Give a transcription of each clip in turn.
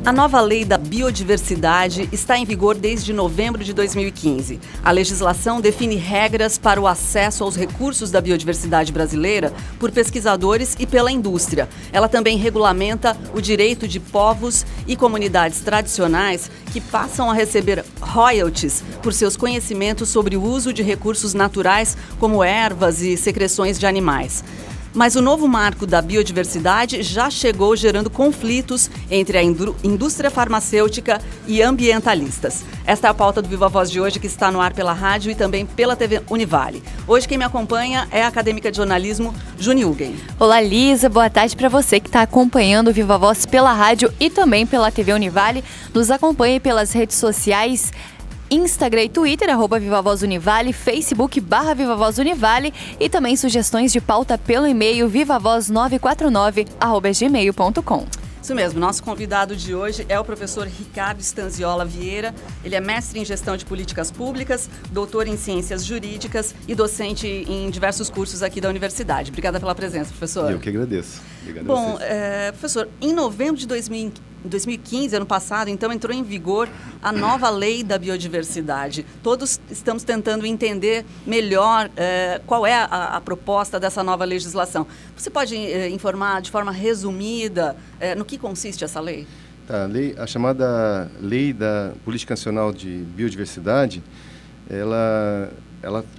A nova lei da biodiversidade está em vigor desde novembro de 2015. A legislação define regras para o acesso aos recursos da biodiversidade brasileira por pesquisadores e pela indústria. Ela também regulamenta o direito de povos e comunidades tradicionais que passam a receber royalties por seus conhecimentos sobre o uso de recursos naturais como ervas e secreções de animais. Mas o novo marco da biodiversidade já chegou gerando conflitos entre a indústria farmacêutica e ambientalistas. Esta é a pauta do Viva Voz de hoje, que está no ar pela rádio e também pela TV Univale. Hoje quem me acompanha é a acadêmica de jornalismo Juni Hugen. Olá, Lisa. Boa tarde para você que está acompanhando o Viva Voz pela rádio e também pela TV Univale. Nos acompanhe pelas redes sociais Instagram e Twitter, @Viva Voz Univale, Facebook /Viva Voz Univale e também sugestões de pauta pelo e-mail vivavoz949@gmail.com. Isso mesmo, nosso convidado de hoje é o professor Ricardo Stanziola Vieira. Ele é mestre em gestão de políticas públicas, doutor em ciências jurídicas e docente em diversos cursos aqui da universidade. Obrigada pela presença, professor. Eu que agradeço. Obrigado. Bom, professor, em novembro de 2015, ano passado, então, entrou em vigor a nova lei da biodiversidade. Todos estamos tentando entender melhor qual é a proposta dessa nova legislação. Você pode informar de forma resumida no que consiste essa lei? Tá, a chamada Lei da Política Nacional de Biodiversidade, ela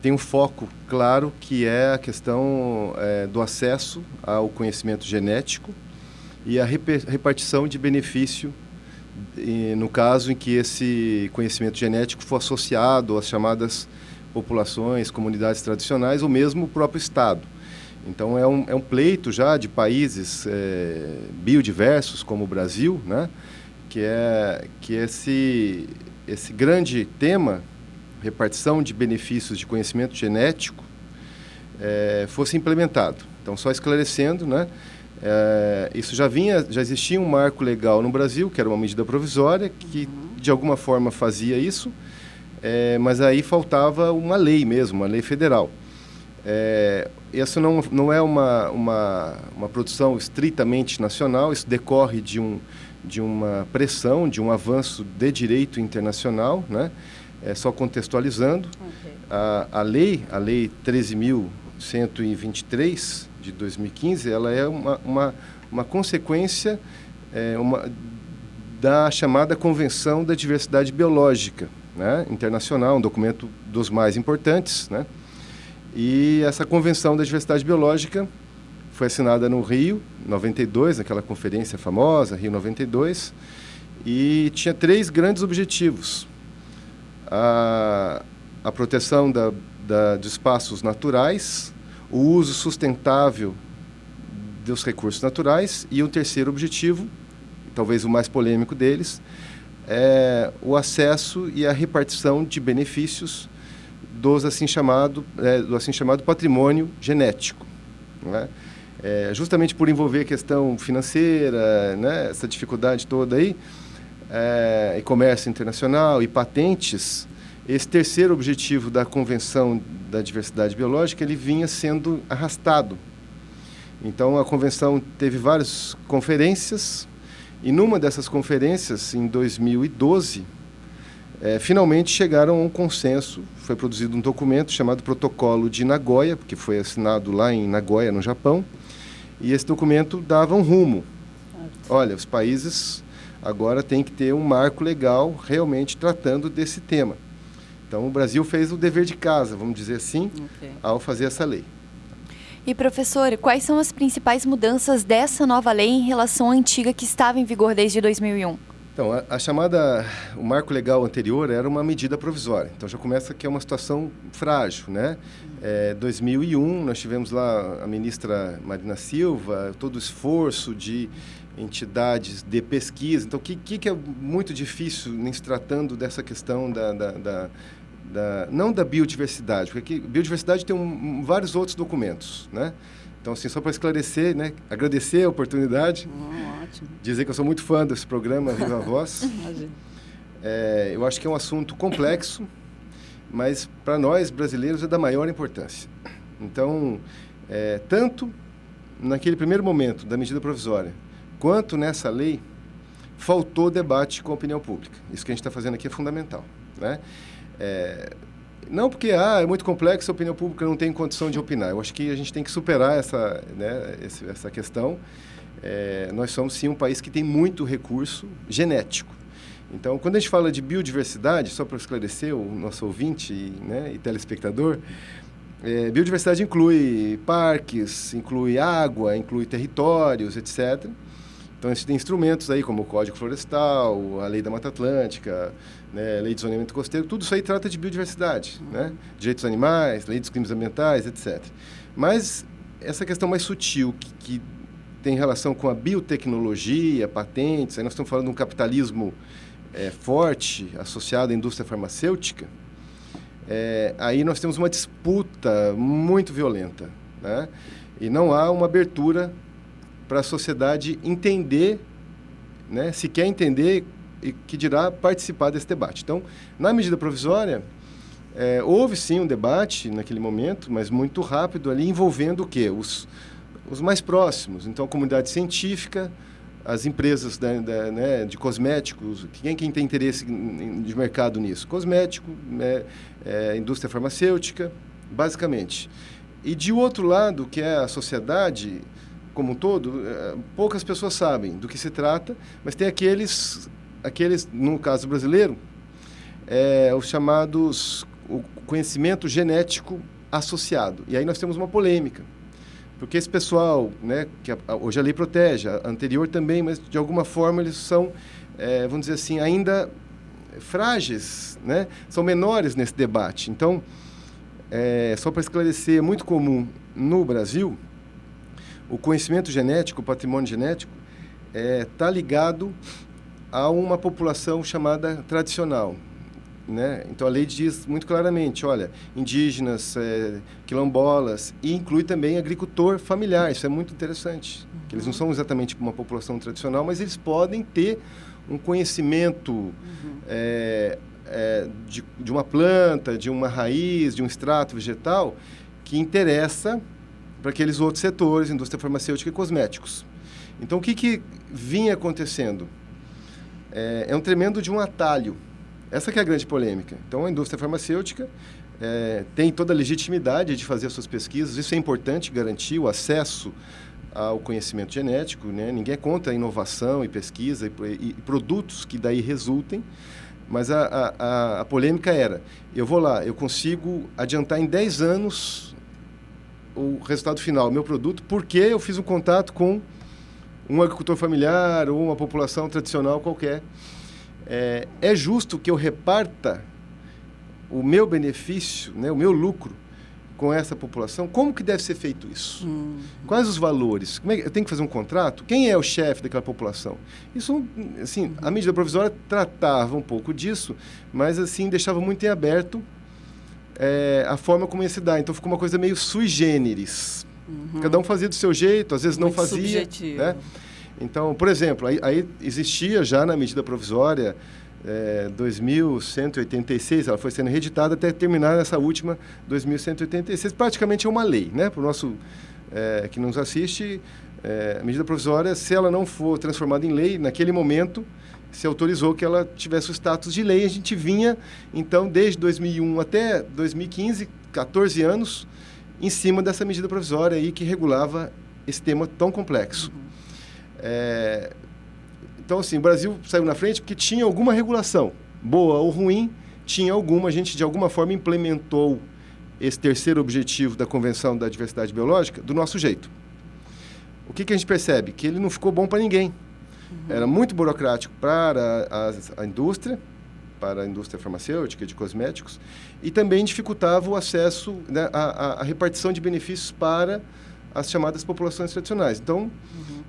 tem um foco claro que é a questão do acesso ao conhecimento genético e a repartição de benefício, no caso em que esse conhecimento genético for associado às chamadas populações, comunidades tradicionais ou mesmo o próprio Estado. Então é um pleito já de países biodiversos como o Brasil, né, que esse grande tema, repartição de benefícios de conhecimento genético, fosse implementado. Então, só esclarecendo, né, isso já existia um marco legal no Brasil, que era uma medida provisória, que de alguma forma fazia isso, mas aí faltava uma lei mesmo, uma lei federal. Isso não é uma produção estritamente nacional, isso decorre de uma pressão, de um avanço de direito internacional, né? Só contextualizando, okay. A lei 13.123 de 2015, ela é uma consequência da chamada Convenção da Diversidade Biológica, né, internacional, um documento dos mais importantes, né? E essa Convenção da Diversidade Biológica foi assinada no Rio, 92, naquela conferência famosa, Rio 92, e tinha 3 grandes objetivos. A proteção dos espaços naturais, o uso sustentável dos recursos naturais e o terceiro objetivo, talvez o mais polêmico deles, é o acesso e a repartição de benefícios do assim chamado patrimônio genético, né? Justamente por envolver a questão financeira, né, essa dificuldade toda aí, e comércio internacional e patentes, esse terceiro objetivo da Convenção da Diversidade Biológica, ele vinha sendo arrastado. Então, a Convenção teve várias conferências, e numa dessas conferências, em 2012, finalmente chegaram a um consenso. Foi produzido um documento chamado Protocolo de Nagoya, que foi assinado lá em Nagoya, no Japão, e esse documento dava um rumo. Olha, os países agora têm que ter um marco legal realmente tratando desse tema. Então, o Brasil fez o dever de casa, vamos dizer assim, okay, ao fazer essa lei. E, professor, quais são as principais mudanças dessa nova lei em relação à antiga que estava em vigor desde 2001? Então, o marco legal anterior era uma medida provisória. Então, já começa que é uma situação frágil, né? 2001, nós tivemos lá a ministra Marina Silva, todo o esforço de entidades de pesquisa. Então, o que é muito difícil em se tratando dessa questão não da biodiversidade, porque aqui, biodiversidade tem vários outros documentos, né? Então, assim, só para esclarecer, né, agradecer a oportunidade, ótimo. Dizer que eu sou muito fã desse programa Viva a Voz. Eu acho que é um assunto complexo, mas para nós brasileiros é da maior importância. Então, tanto naquele primeiro momento da medida provisória, quanto nessa lei, faltou debate com a opinião pública. Isso que a gente está fazendo aqui é fundamental, né? Não porque é muito complexo, a opinião pública não tem condição de opinar. Eu acho que a gente tem que superar essa questão. Nós somos, sim, um país que tem muito recurso genético. Então, quando a gente fala de biodiversidade, só para esclarecer o nosso ouvinte e telespectador, biodiversidade inclui parques, inclui água, inclui territórios, etc. Então, a gente tem instrumentos aí como o Código Florestal, a Lei da Mata Atlântica, né, Lei de Zoneamento Costeiro, tudo isso aí trata de biodiversidade, né? Direitos dos animais, Lei dos Crimes Ambientais, etc. Mas essa questão mais sutil, que tem relação com a biotecnologia, patentes, aí nós estamos falando de um capitalismo forte, associado à indústria farmacêutica, aí nós temos uma disputa muito violenta, né? E não há uma abertura para a sociedade entender, né, se quer entender e que dirá participar desse debate. Então, na medida provisória, houve sim um debate naquele momento, mas muito rápido ali, envolvendo o quê? Os mais próximos. Então, a comunidade científica, as empresas de cosméticos, quem tem interesse de mercado nisso? Cosmético, indústria farmacêutica, basicamente. E de outro lado, que é a sociedade como um todo, poucas pessoas sabem do que se trata, mas tem aqueles no caso brasileiro, os chamados o conhecimento genético associado. E aí nós temos uma polêmica, porque esse pessoal, né, que hoje a lei protege, a anterior também, mas de alguma forma eles são, vamos dizer assim, ainda frágeis, né, são menores nesse debate. Então, só para esclarecer, é muito comum no Brasil o conhecimento genético, o patrimônio genético, está ligado a uma população chamada tradicional, né? Então, a lei diz muito claramente, olha, indígenas, quilombolas, e inclui também agricultor familiar. Isso é muito interessante, que eles não são exatamente uma população tradicional, mas eles podem ter um conhecimento de uma planta, de uma raiz, de um extrato vegetal, que interessa para aqueles outros setores, indústria farmacêutica e cosméticos. Então, o que vinha acontecendo? É um tremendo de um atalho. Essa que é a grande polêmica. Então, a indústria farmacêutica tem toda a legitimidade de fazer as suas pesquisas. Isso é importante, garantir o acesso ao conhecimento genético, né? Ninguém é contra a inovação e pesquisa e produtos que daí resultem. Mas a polêmica era, eu vou lá, eu consigo adiantar em 10 anos o resultado final, o meu produto, porque eu fiz um contato com um agricultor familiar ou uma população tradicional qualquer. É justo que eu reparta o meu benefício, né, o meu lucro com essa população? Como que deve ser feito isso? Quais os valores? Eu tenho que fazer um contrato? Quem é o chefe daquela população? Isso, assim, a medida provisória tratava um pouco disso, mas assim deixava muito em aberto a forma como ia se dar. Então ficou uma coisa meio sui generis. Cada um fazia do seu jeito, às vezes muito não fazia. Subjetivo. Né? Então, por exemplo, aí existia já na medida provisória 2186, ela foi sendo reeditada até terminar nessa última 2186, praticamente é uma lei, né? Para o nosso que nos assiste, a medida provisória, se ela não for transformada em lei, naquele momento se autorizou que ela tivesse o status de lei. A gente vinha, então, desde 2001 até 2015, 14 anos, em cima dessa medida provisória aí que regulava esse tema tão complexo. Então, assim, o Brasil saiu na frente porque tinha alguma regulação, boa ou ruim, tinha alguma, a gente de alguma forma implementou esse terceiro objetivo da Convenção da Diversidade Biológica do nosso jeito. O que a gente percebe? Que ele não ficou bom para ninguém. Era muito burocrático para a indústria, para a indústria farmacêutica, de cosméticos, e também dificultava o acesso, né, a repartição de benefícios para as chamadas populações tradicionais. Então,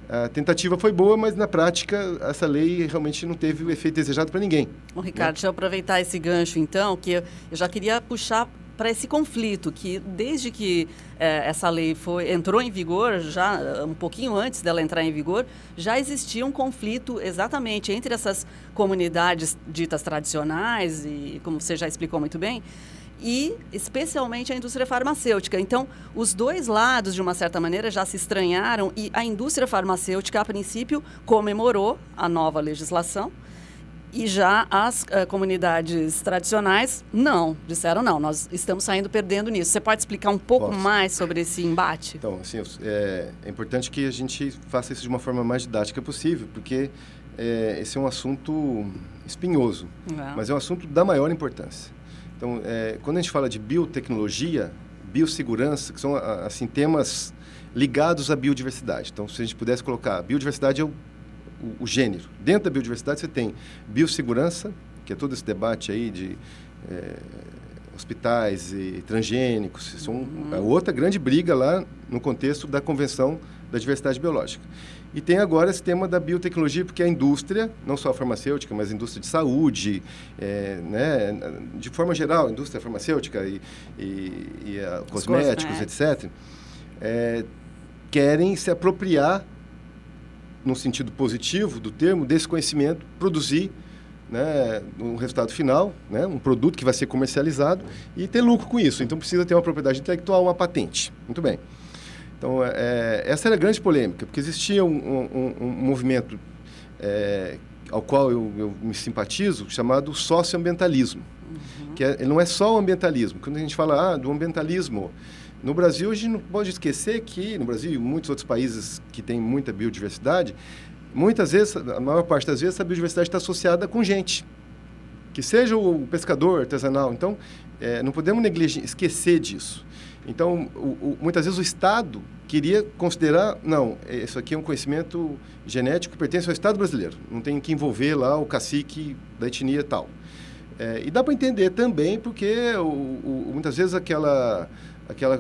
a tentativa foi boa, mas na prática essa lei realmente não teve o efeito desejado para ninguém. Bom, Ricardo, deixa eu aproveitar esse gancho então, que eu já queria puxar para esse conflito, que desde que essa lei entrou em vigor, já um pouquinho antes dela entrar em vigor, já existia um conflito exatamente entre essas comunidades ditas tradicionais, e como você já explicou muito bem, e especialmente a indústria farmacêutica. Então, os dois lados, de uma certa maneira, já se estranharam e a indústria farmacêutica, a princípio, comemorou a nova legislação e já as comunidades tradicionais disseram não, nós estamos saindo perdendo nisso. Você pode explicar um pouco mais sobre esse embate? Então, assim, é importante que a gente faça isso de uma forma mais didática possível, porque esse é um assunto espinhoso, mas é um assunto da maior importância. Então, quando a gente fala de biotecnologia, biossegurança, que são assim, temas ligados à biodiversidade. Então, se a gente pudesse colocar, biodiversidade é o gênero. Dentro da biodiversidade você tem biossegurança, que é todo esse debate aí de hospitais e transgênicos. Isso é outra grande briga lá no contexto da Convenção da Diversidade Biológica. E tem agora esse tema da biotecnologia, porque a indústria, não só a farmacêutica, mas a indústria de saúde, de forma geral, a indústria farmacêutica e cosméticos, etc., querem se apropriar, no sentido positivo do termo, desse conhecimento, produzir um resultado final, um produto que vai ser comercializado e ter lucro com isso. Então precisa ter uma propriedade intelectual, uma patente. Muito bem. Então, essa era a grande polêmica, porque existia um movimento ao qual eu me simpatizo, chamado socioambientalismo. Que ele não é só o ambientalismo. Quando a gente fala do ambientalismo, no Brasil, a gente não pode esquecer que, no Brasil e em muitos outros países que têm muita biodiversidade, muitas vezes, a maior parte das vezes, a biodiversidade está associada com gente, que seja o pescador artesanal. Então, não podemos esquecer disso. Então, muitas vezes o Estado queria considerar, não, isso aqui é um conhecimento genético que pertence ao Estado brasileiro, não tem que envolver lá o cacique da etnia tal. E dá para entender também porque muitas vezes aquela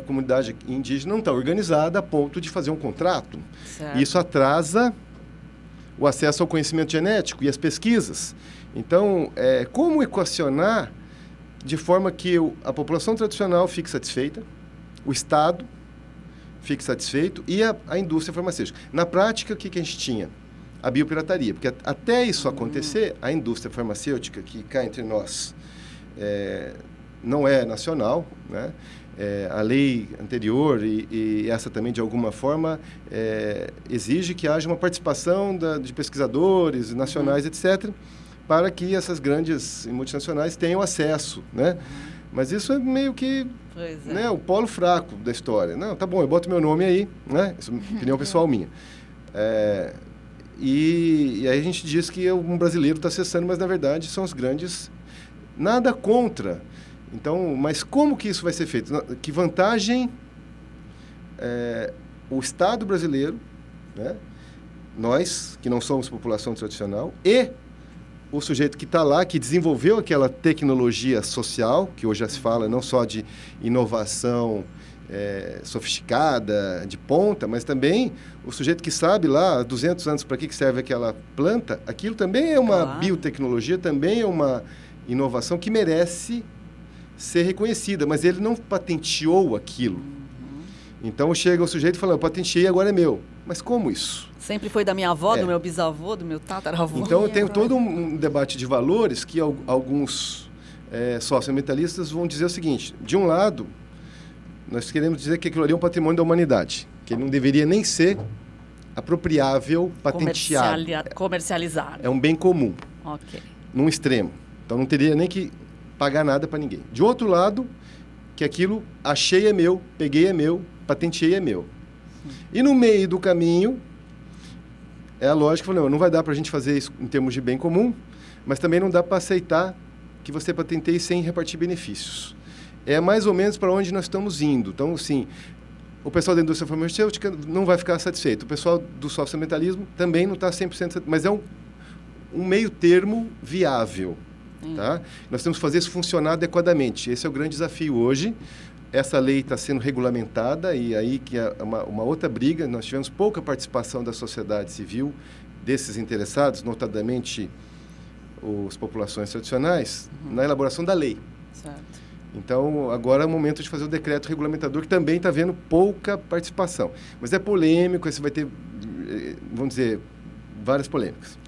comunidade indígena não está organizada a ponto de fazer um contrato. Certo. E isso atrasa o acesso ao conhecimento genético e as pesquisas. Então, como equacionar de forma que a população tradicional fique satisfeita, o Estado fique satisfeito e a indústria farmacêutica. Na prática, o que a gente tinha? A biopirataria, porque até isso acontecer, a indústria farmacêutica, que cá entre nós não é nacional, né? A lei anterior e essa também, de alguma forma, exige que haja uma participação de pesquisadores nacionais, etc., para que essas grandes multinacionais tenham acesso, né? Mas isso é meio que o polo fraco da história. Não, tá bom, eu boto meu nome aí, né? Isso é uma opinião pessoal minha. E aí a gente diz que um brasileiro está acessando, mas na verdade são os grandes. Nada contra. Então, mas como que isso vai ser feito? Que vantagem o Estado brasileiro, né? Nós, que não somos população tradicional, e o sujeito que está lá, que desenvolveu aquela tecnologia social, que hoje já se fala não só de inovação sofisticada, de ponta, mas também o sujeito que sabe lá, há 200 anos, para que serve aquela planta, aquilo também é uma biotecnologia, também é uma inovação que merece ser reconhecida, mas ele não patenteou aquilo. Então chega o sujeito e fala, eu patenteei, agora é meu. Mas como isso? Sempre foi da minha avó, do meu bisavô, do meu tataravô. Então tem todo um debate de valores que alguns socioambientalistas vão dizer o seguinte: de um lado, nós queremos dizer que aquilo ali é um patrimônio da humanidade, que ele não deveria nem ser apropriável, patenteado. Comercializado. É um bem comum, num extremo. Então não teria nem que pagar nada para ninguém. De outro lado, que aquilo achei é meu, peguei é meu, patenteei é meu. E no meio do caminho, a lógica falou, não vai dar para a gente fazer isso em termos de bem comum, mas também não dá para aceitar que você patenteie sem repartir benefícios. É mais ou menos para onde nós estamos indo. Então, assim, o pessoal da indústria farmacêutica não vai ficar satisfeito. O pessoal do socioambientalismo também não está 100% satisfeito, mas é um meio termo viável. Tá? Nós temos que fazer isso funcionar adequadamente. Esse é o grande desafio hoje. Essa lei está sendo regulamentada e aí que é uma outra briga. Nós tivemos pouca participação da sociedade civil, desses interessados, notadamente as populações tradicionais, na elaboração da lei. Certo. Então, agora é o momento de fazer o decreto regulamentador, que também está vendo pouca participação. Mas é polêmico, você vai ter, vamos dizer, várias polêmicas.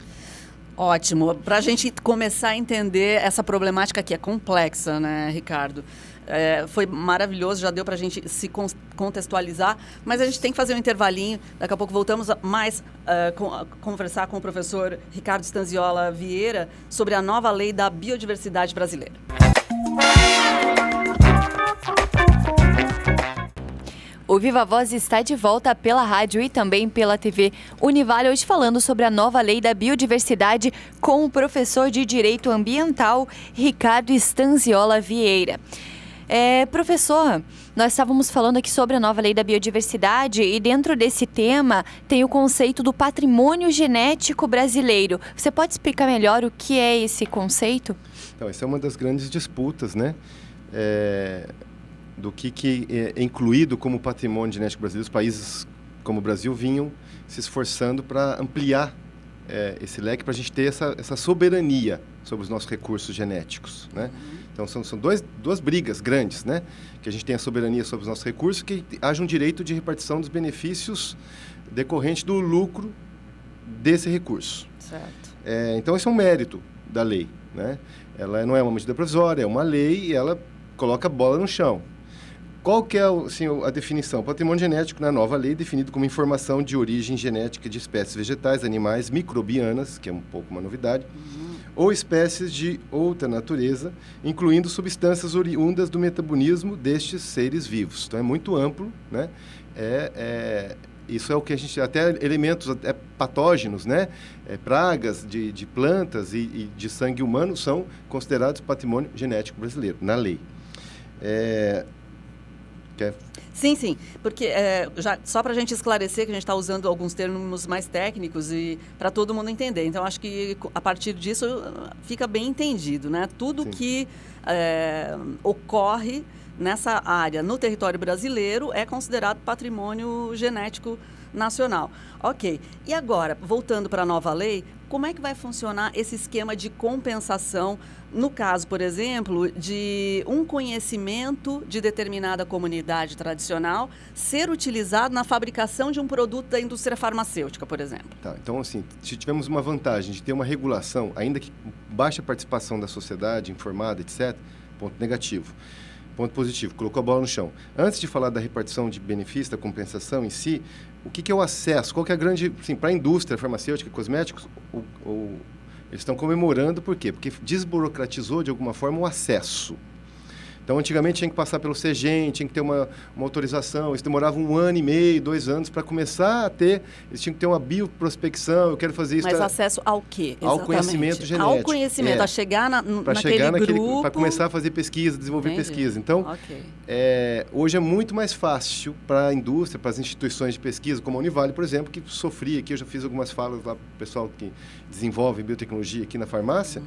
Ótimo. Para a gente começar a entender essa problemática que é complexa, né, Ricardo? Foi maravilhoso, já deu para a gente se contextualizar, mas a gente tem que fazer um intervalinho. Daqui a pouco voltamos a conversar com o professor Ricardo Stanziola Vieira sobre a nova lei da biodiversidade brasileira. O Viva Voz está de volta pela rádio e também pela TV Univale, hoje falando sobre a nova lei da biodiversidade com o professor de Direito Ambiental, Ricardo Stanziola Vieira. Professor, nós estávamos falando aqui sobre a nova lei da biodiversidade e dentro desse tema tem o conceito do patrimônio genético brasileiro. Você pode explicar melhor o que é esse conceito? Então, essa é uma das grandes disputas, né? Do que é incluído como patrimônio genético brasileiro. Os países como o Brasil vinham se esforçando para ampliar esse leque, para a gente ter essa soberania sobre os nossos recursos genéticos, né? Então, são duas brigas grandes, né? Que a gente tem a soberania sobre os nossos recursos, que haja um direito de repartição dos benefícios decorrentes do lucro desse recurso. Certo. Então, esse é um mérito da lei, né? Ela não é uma medida provisória, é uma lei e ela coloca a bola no chão. Qual que é a definição? Patrimônio genético, na nova lei, definido como informação de origem genética de espécies vegetais, animais, microbianas, que é um pouco uma novidade, ou espécies de outra natureza, incluindo substâncias oriundas do metabolismo destes seres vivos. Então, é muito amplo, né? Isso é o que a gente... Até elementos patógenos, né? Pragas de plantas e de sangue humano são considerados patrimônio genético brasileiro, na lei. Sim, porque só para a gente esclarecer que a gente está usando alguns termos mais técnicos e para todo mundo entender. Então, acho que a partir disso fica bem entendido, né? Tudo que ocorre nessa área no território brasileiro é considerado patrimônio genético nacional. Ok. E agora, voltando para a nova lei, como é que vai funcionar esse esquema de compensação no caso, por exemplo, de um conhecimento de determinada comunidade tradicional ser utilizado na fabricação de um produto da indústria farmacêutica, por exemplo? Tá, então, assim, se tivermos uma vantagem de ter uma regulação, ainda que baixa participação da sociedade informada, etc., ponto negativo. Ponto positivo, colocou a bola no chão. Antes de falar da repartição de benefícios, da compensação em si, o que é o acesso? Qual que é a grande... Assim, para a indústria farmacêutica e cosméticos, eles estão comemorando, por quê? Porque desburocratizou, de alguma forma, o acesso. Então, antigamente tinha que passar pelo CEGEM, tinha que ter uma autorização, isso demorava 1 ano e meio, 2 anos para começar a ter, eles tinham que ter uma bioprospecção, eu quero fazer isso... Mas acesso ao quê? Exatamente. Ao conhecimento genético. Ao conhecimento, a chegar naquele grupo... Para começar a fazer pesquisa, desenvolver pesquisa. Então, hoje é muito mais fácil para a indústria, para as instituições de pesquisa, como a Univale, por exemplo, que sofria aqui, eu já fiz algumas falas lá para o pessoal que desenvolve biotecnologia aqui na farmácia.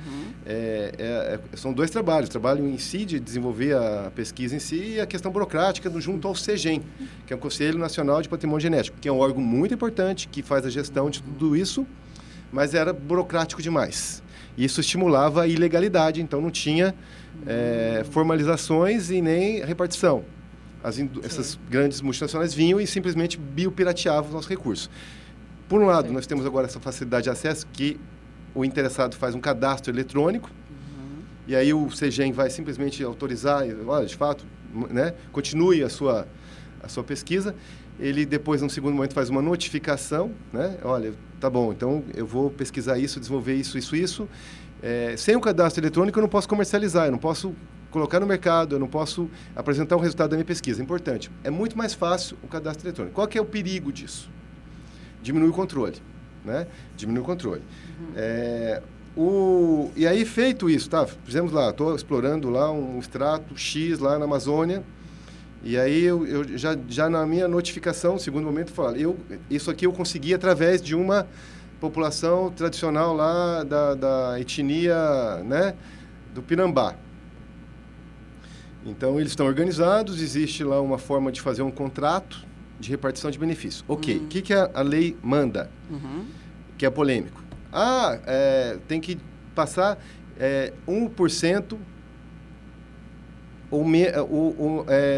São 2 trabalhos, o trabalho em si de desenvolver a pesquisa em si e a questão burocrática junto ao CEGEM, que é o Conselho Nacional de Patrimônio Genético, que é um órgão muito importante, que faz a gestão de tudo isso, mas era burocrático demais. Isso estimulava a ilegalidade, então não tinha formalizações e nem repartição. Essas grandes multinacionais vinham e simplesmente biopirateavam os nossos recursos. Por um lado, nós temos agora essa facilidade de acesso, que o interessado faz um cadastro eletrônico, e aí o CEGEM vai simplesmente autorizar, olha, de fato, né, continue a sua pesquisa. Ele depois, num segundo momento, faz uma notificação, né, olha, tá bom, então eu vou pesquisar isso, desenvolver isso. Sem o cadastro eletrônico eu não posso comercializar, eu não posso colocar no mercado, eu não posso apresentar o resultado da minha pesquisa. É importante. É muito mais fácil o cadastro eletrônico. Qual que é o perigo disso? Diminui o controle, né? Diminui o controle. E aí, feito isso, tá? Fizemos lá, estou explorando lá um extrato X lá na Amazônia, e aí eu já na minha notificação, no segundo momento, falo, isso aqui eu consegui através de uma população tradicional lá da etnia, né, do Pinambá. Então, eles estão organizados, existe lá uma forma de fazer um contrato de repartição de benefícios. Ok, o que a lei manda, que é polêmico? Tem que passar 1%,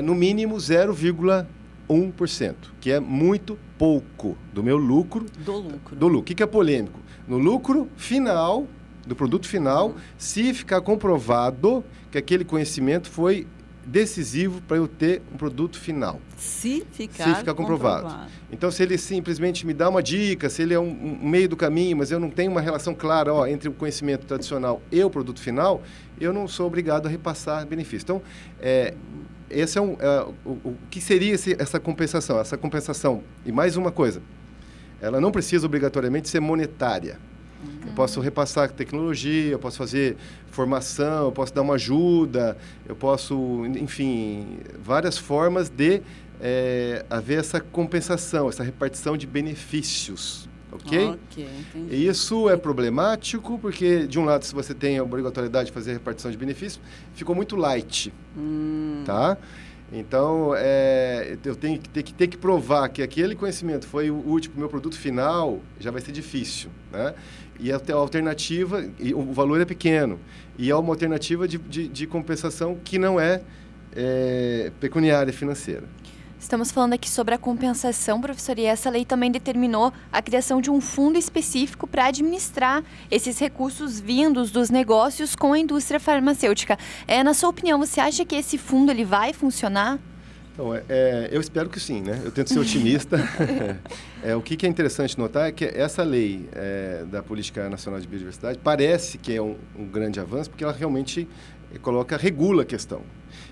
no mínimo 0,1 1%, que é muito pouco do meu lucro. Do lucro. Do lucro. O que é polêmico? No lucro final, do produto final, se ficar comprovado que aquele conhecimento foi decisivo para eu ter um produto final. Se ficar comprovado. Então, se ele simplesmente me dá uma dica, se ele é um meio do caminho, mas eu não tenho uma relação clara entre o conhecimento tradicional e o produto final, eu não sou obrigado a repassar benefício. Então, esse é o que seria essa compensação? Essa compensação, e mais uma coisa, ela não precisa obrigatoriamente ser monetária. Eu posso repassar tecnologia, eu posso fazer formação, eu posso dar uma ajuda, eu posso, enfim, várias formas de haver essa compensação, essa repartição de benefícios, ok? Ok, entendi. E isso é problemático porque, de um lado, se você tem a obrigatoriedade de fazer a repartição de benefícios, ficou muito light, tá? Então, eu tenho que ter que provar que aquele conhecimento foi útil para o meu produto final, já vai ser difícil, né? E a alternativa, e o valor é pequeno, e é uma alternativa de compensação que não é pecuniária financeira. Estamos falando aqui sobre a compensação, professor, e essa lei também determinou a criação de um fundo específico para administrar esses recursos vindos dos negócios com a indústria farmacêutica. Na sua opinião, você acha que esse fundo ele vai funcionar? Então, eu espero que sim, né? Eu tento ser otimista. O que é interessante notar é que essa lei da Política Nacional de Biodiversidade parece que é um grande avanço, porque ela realmente regula a questão.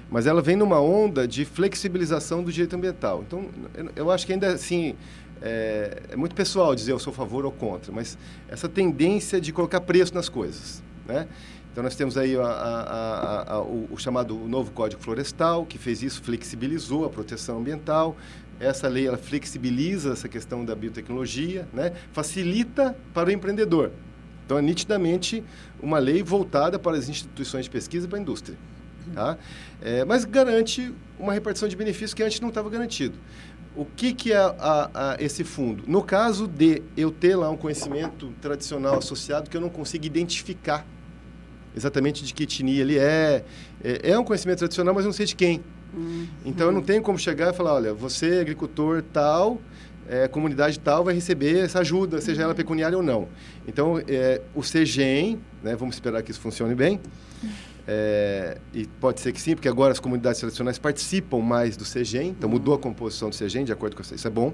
Mas ela vem numa onda de flexibilização do direito ambiental. Então, eu acho que ainda assim, é muito pessoal dizer eu sou a favor ou contra, mas essa tendência de colocar preço nas coisas, né? Então, nós temos aí o chamado novo Código Florestal, que fez isso, flexibilizou a proteção ambiental. Essa lei ela flexibiliza essa questão da biotecnologia, né? Facilita para o empreendedor. Então, é nitidamente uma lei voltada para as instituições de pesquisa e para a indústria. Tá? Mas garante uma repartição de benefícios que antes não estava garantido. O que é esse fundo? No caso de eu ter lá um conhecimento tradicional associado que eu não consigo identificar exatamente de que etnia ele é um conhecimento tradicional, mas eu não sei de quem. Então eu não tenho como chegar e falar, olha, você agricultor tal, comunidade tal vai receber essa ajuda, seja ela pecuniária ou não. Então o CEGEM, né, vamos esperar que isso funcione bem, e pode ser que sim, porque agora as comunidades tradicionais participam mais do CEGEM, então mudou a composição do CEGEM, de acordo com isso é bom.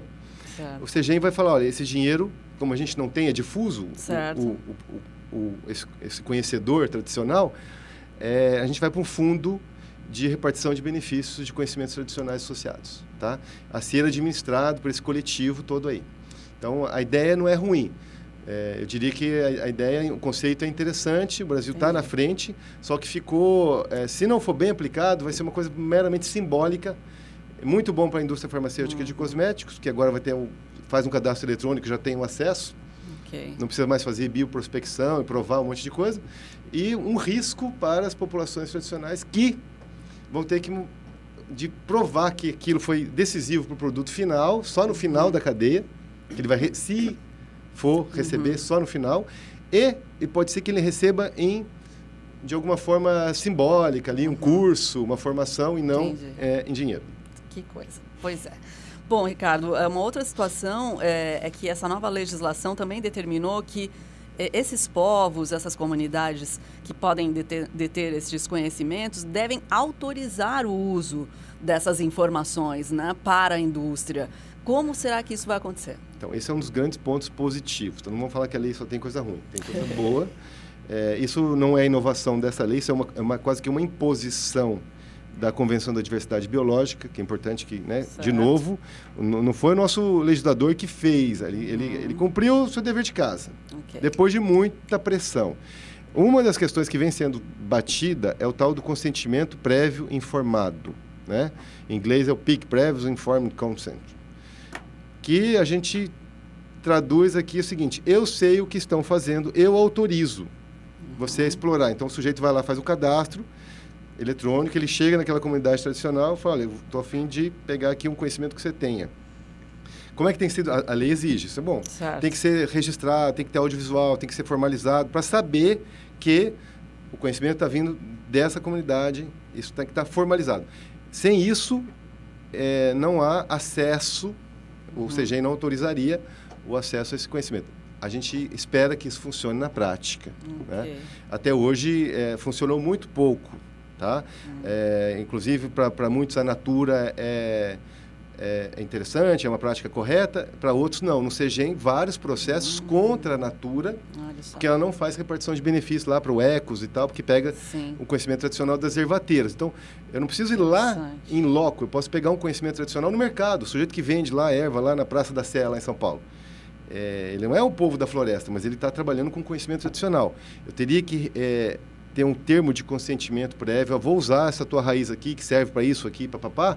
Certo. O CEGEM vai falar, olha, esse dinheiro, como a gente não tem, é difuso, esse conhecedor tradicional, a gente vai para um fundo de repartição de benefícios de conhecimentos tradicionais associados, tá? A ser administrado por esse coletivo todo aí. Então, a ideia não é ruim. Eu diria que a ideia, o conceito é interessante, o Brasil está na frente, só que ficou, se não for bem aplicado, vai ser uma coisa meramente simbólica, muito bom para a indústria farmacêutica de cosméticos, que agora faz um cadastro eletrônico, já tem um acesso, não precisa mais fazer bioprospecção e provar um monte de coisa, e um risco para as populações tradicionais que vão ter de provar que aquilo foi decisivo para o produto final, só no final da cadeia, que ele vai, se for receber só no final, e pode ser que ele receba de alguma forma simbólica, ali, um curso, uma formação, e não em dinheiro. Que coisa. Pois é. Bom, Ricardo, uma outra situação é que essa nova legislação também determinou que esses povos, essas comunidades que podem deter esses conhecimentos, devem autorizar o uso dessas informações, né, para a indústria. Como será que isso vai acontecer? Então, esse é um dos grandes pontos positivos. Então, não vamos falar que a lei só tem coisa ruim, tem coisa boa. Isso não é inovação dessa lei, isso é quase que uma imposição da Convenção da Diversidade Biológica, que é importante que, né, de novo, não foi o nosso legislador que fez, ele cumpriu o seu dever de casa, depois de muita pressão. Uma das questões que vem sendo batida é o tal do consentimento prévio informado, né? Em inglês é o PIC, Previous Informed Consent, que a gente traduz aqui o seguinte: eu sei o que estão fazendo, eu autorizo você a explorar. Então o sujeito vai lá, faz o cadastro eletrônico, ele chega naquela comunidade tradicional e fala, olha, eu estou a fim de pegar aqui um conhecimento que você tenha. Como é que tem sido? A lei exige, isso é bom. Certo. Tem que ser registrado, tem que ter audiovisual, tem que ser formalizado, para saber que o conhecimento está vindo dessa comunidade, isso tem que estar formalizado. Sem isso, não há acesso, o CGEM não autorizaria o acesso a esse conhecimento. A gente espera que isso funcione na prática. Né? Até hoje, funcionou muito pouco. Tá? Inclusive, para muitos, a Natura é interessante, é uma prática correta. Para outros, não. No CGEM, vários processos contra a Natura, porque ela não faz repartição de benefícios lá para o Ecos e tal, porque pega o conhecimento tradicional das ervateiras. Então, eu não preciso ir lá em loco, eu posso pegar um conhecimento tradicional no mercado. O sujeito que vende lá erva, lá na Praça da Sé, lá em São Paulo. Ele não é o povo da floresta, mas ele está trabalhando com conhecimento tradicional. Eu teria que ter um termo de consentimento prévio. Eu vou usar essa tua raiz aqui, que serve para isso aqui, papapá.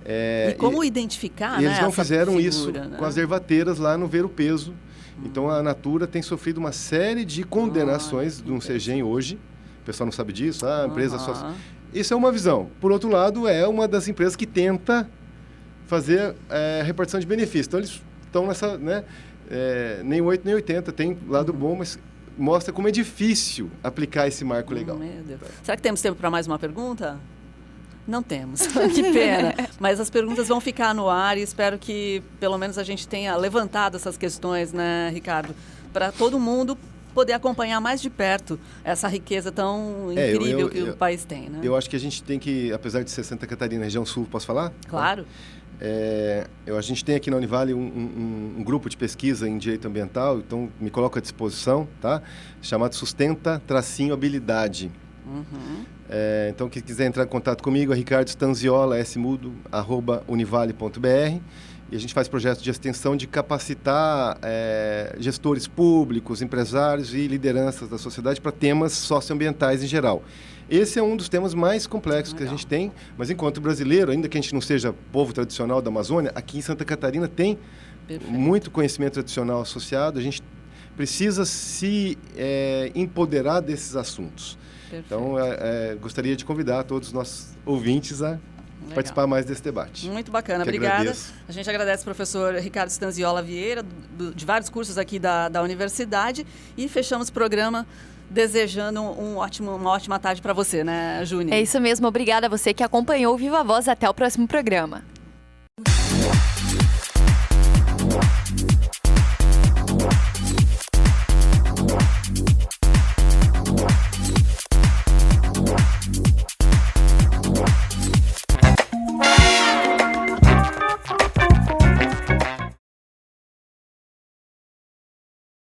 E como identificar, eles não fizeram figura, isso né? com as ervateiras lá no Ver o Peso. Então, a Natura tem sofrido uma série de condenações de um CGEM hoje. O pessoal não sabe disso. A empresa só... Isso é uma visão. Por outro lado, é uma das empresas que tenta fazer repartição de benefícios. Então, eles estão nessa, né, nem 8 nem 80, tem lado bom, mas mostra como é difícil aplicar esse marco legal. Meu Deus. Será que temos tempo para mais uma pergunta? Não temos, que pena. Mas as perguntas vão ficar no ar e espero que pelo menos a gente tenha levantado essas questões, né, Ricardo? Para todo mundo poder acompanhar mais de perto essa riqueza tão incrível que o país tem, né? Eu acho que a gente tem que, apesar de ser Santa Catarina, região sul, posso falar? Claro. A gente tem aqui na Univale um grupo de pesquisa em direito ambiental, então me coloco à disposição, tá? Chamado Sustenta-Habilidade. Então, quem quiser entrar em contato comigo é Ricardo Stanziola, @univale.br, e a gente faz projetos de extensão de capacitar gestores públicos, empresários e lideranças da sociedade para temas socioambientais em geral. Esse é um dos temas mais complexos que a gente tem, mas enquanto brasileiro, ainda que a gente não seja povo tradicional da Amazônia, aqui em Santa Catarina tem muito conhecimento tradicional associado, a gente precisa se empoderar desses assuntos. Então, gostaria de convidar todos os nossos ouvintes a participar mais desse debate. Muito bacana, obrigada. Agradeço. A gente agradece ao professor Ricardo Stanziola Vieira, de vários cursos aqui da universidade, e fechamos o programa desejando uma ótima tarde para você, né, Júnior? É isso mesmo, obrigada a você que acompanhou o Viva Voz. Até o próximo programa.